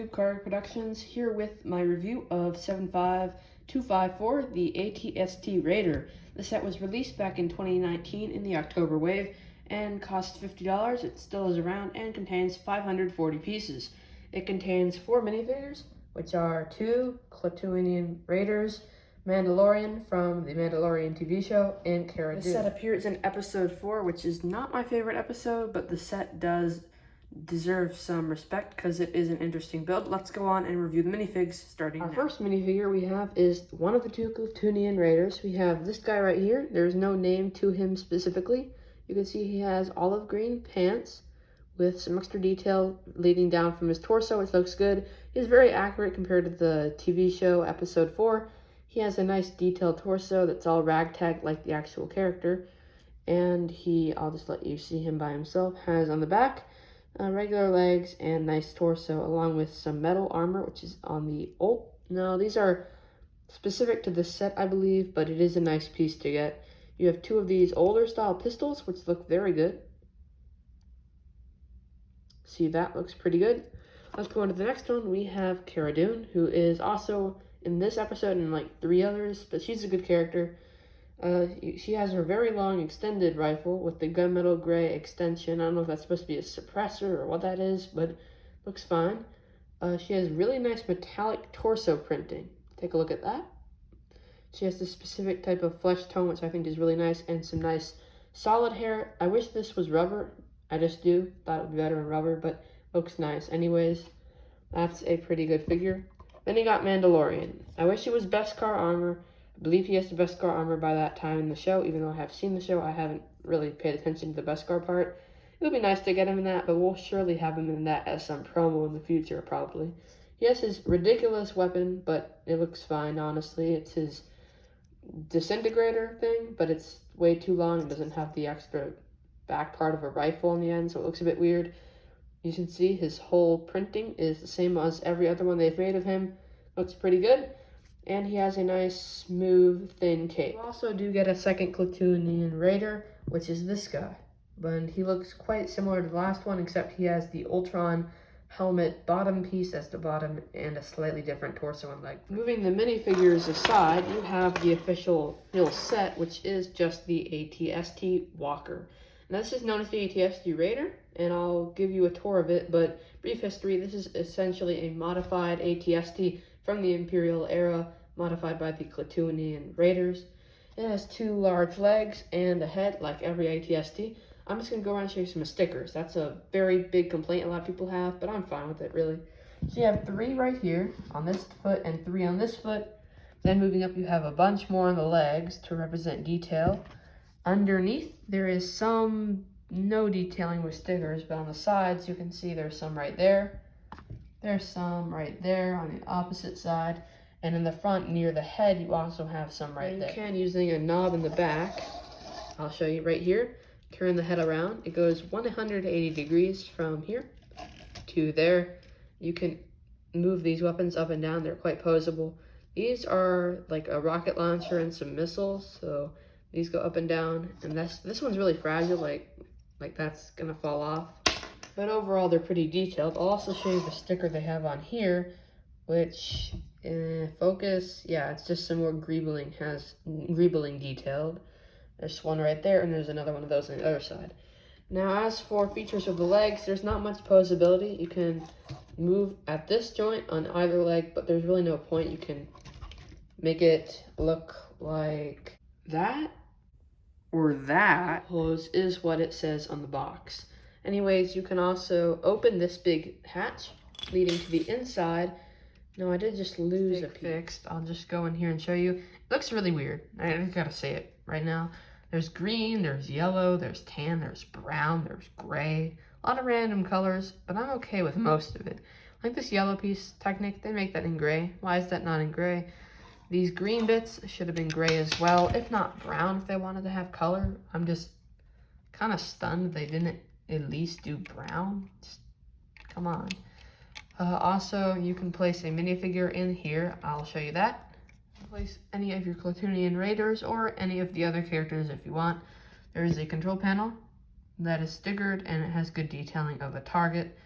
YouTube, Car Productions, here with my review of 75254, the Atst Raider. The set was released back in 2019 in the October wave and cost $50. It still is around and contains 540 pieces. It contains 4 minifigures, which are 2 Klatooinian Raiders, Mandalorian from the Mandalorian TV show, and Cara Dune. The set appears in episode 4, which is not my favorite episode, but the set does deserve some respect because it is an interesting build. Let's go on and review the minifigs starting now. Our first minifigure we have is one of the 2 Klatooinian Raiders. We have this guy right here. There's no name to him specifically. You can see he has olive green pants with some extra detail leading down from his torso, which looks good. He's very accurate compared to the TV show episode 4. He has a nice detailed torso that's all ragtag like the actual character. And I'll just let you see him by himself, has on the back regular legs and nice torso, along with some metal armor, which is on the no, these are specific to this set, I believe, but it is a nice piece to get. You have 2 of these older style pistols, which look very good. See, that looks pretty good. Let's go on to the next one. We have Cara Dune, who is also in this episode and like 3 others, but she's a good character. She has her very long extended rifle with the gunmetal gray extension. I don't know if that's supposed to be a suppressor or what that is, but looks fine. She has really nice metallic torso printing. Take a look at that. She has this specific type of flesh tone, which I think is really nice, and some nice solid hair. I wish this was rubber. I just do. Thought it would be better in rubber, but looks nice. Anyways, that's a pretty good figure. Then you got Mandalorian. I wish it was Beskar armor. I believe he has the Beskar armor by that time in the show. Even though I have seen the show, I haven't really paid attention to the Beskar part. It would be nice to get him in that, but we'll surely have him in that as some promo in the future, probably. He has his ridiculous weapon, but it looks fine, honestly. It's his disintegrator thing, but it's way too long and doesn't have the extra back part of a rifle on the end, so it looks a bit weird. You can see his whole printing is the same as every other one they've made of him. Looks pretty good. And he has a nice, smooth, thin cape. You also do get a second Klatooinian Raider, which is this guy. But he looks quite similar to the last one, except he has the Ultron helmet bottom piece as the bottom and a slightly different torso and leg. Moving the minifigures aside, you have the official set, which is just the Atst Walker. Now, this is known as the Atst Raider, and I'll give you a tour of it, but brief history, this is essentially a modified Atst from the Imperial era, modified by the Klatooinian Raiders. It has 2 large legs and a head like every Atst. I'm just going to go around and show you some stickers. That's a very big complaint a lot of people have, but I'm fine with it, really. So you have 3 right here on this foot and 3 on this foot. Then moving up, you have a bunch more on the legs to represent detail. Underneath, there is no detailing with stickers, but on the sides, you can see there's some right there. There's some right there on the opposite side. And in the front, near the head, you also have some right there. You can, using a knob in the back, I'll show you right here, turn the head around. It goes 180 degrees from here to there. You can move these weapons up and down. They're quite posable. These are like a rocket launcher and some missiles, so these go up and down. And this one's really fragile, like that's gonna fall off. But overall, they're pretty detailed. I'll also show you the sticker they have on here, which, focus, yeah, it's just some more greebling detailed. There's one right there, and there's another one of those on the other side. Now, as for features of the legs, there's not much posability. You can move at this joint on either leg, but there's really no point. You can make it look like that, or that. Pose is what it says on the box. Anyways, you can also open this big hatch leading to the inside. No, I did just lose a piece. Fixed. I'll just go in here and show you. It looks really weird. I just gotta say it right now. There's green, there's yellow, there's tan, there's brown, there's gray. A lot of random colors, but I'm okay with most of it. Like this yellow piece, Technic, they make that in gray. Why is that not in gray? These green bits should have been gray as well, if not brown if they wanted to have color. I'm just kind of stunned they didn't at least do brown. Just, come on. Also, you can place a minifigure in here. I'll show you that. Place any of your Klatooinian Raiders or any of the other characters if you want. There is a control panel that is stickered and it has good detailing of a target.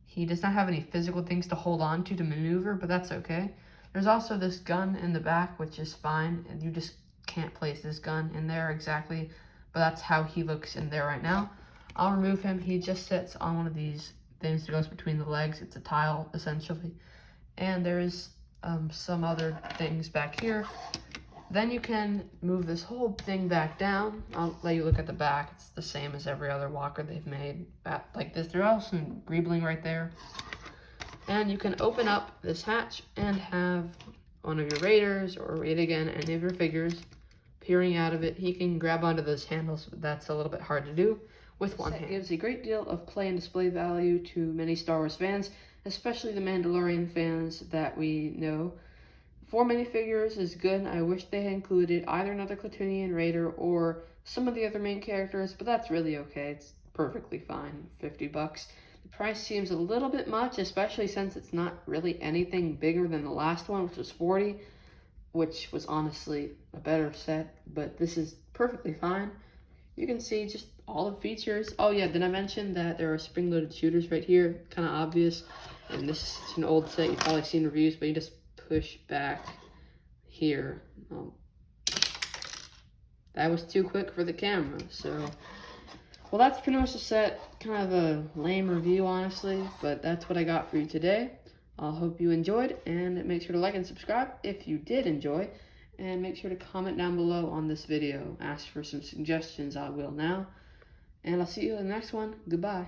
He does not have any physical things to hold on to maneuver, but that's okay. There's also this gun in the back, which is fine, and you just can't place this gun in there exactly, but that's how he looks in there right now. I'll remove him. He just sits on one of these things that goes between the legs. It's a tile, essentially. And there's some other things back here. Then you can move this whole thing back down. I'll let you look at the back. It's the same as every other walker they've made. Like this, there's also some greebling right there. And you can open up this hatch and have one of your Raiders, or Raid again, any of your figures peering out of it. He can grab onto those handles, but that's a little bit hard to do with one hand. It gives a great deal of play and display value to many Star Wars fans, especially the Mandalorian fans that we know. 4 minifigures is good. I wish they had included either another Klatooinian Raider or some of the other main characters, but that's really okay. It's perfectly fine, $50. The price seems a little bit much, especially since it's not really anything bigger than the last one, which was $40, which was honestly a better set, but this is perfectly fine. You can see just all the features. Oh yeah, did I mention that there are spring-loaded shooters right here? Kind of obvious. And this is an old set. You've probably seen reviews, but you just push back here. Oh, that was too quick for the camera. So, well, that's pretty much the set. Kind of a lame review, honestly, but that's what I got for you today. I hope you enjoyed, and make sure to like and subscribe if you did enjoy, and make sure to comment down below on this video. Ask for some suggestions, I will now. And I'll see you in the next one. Goodbye.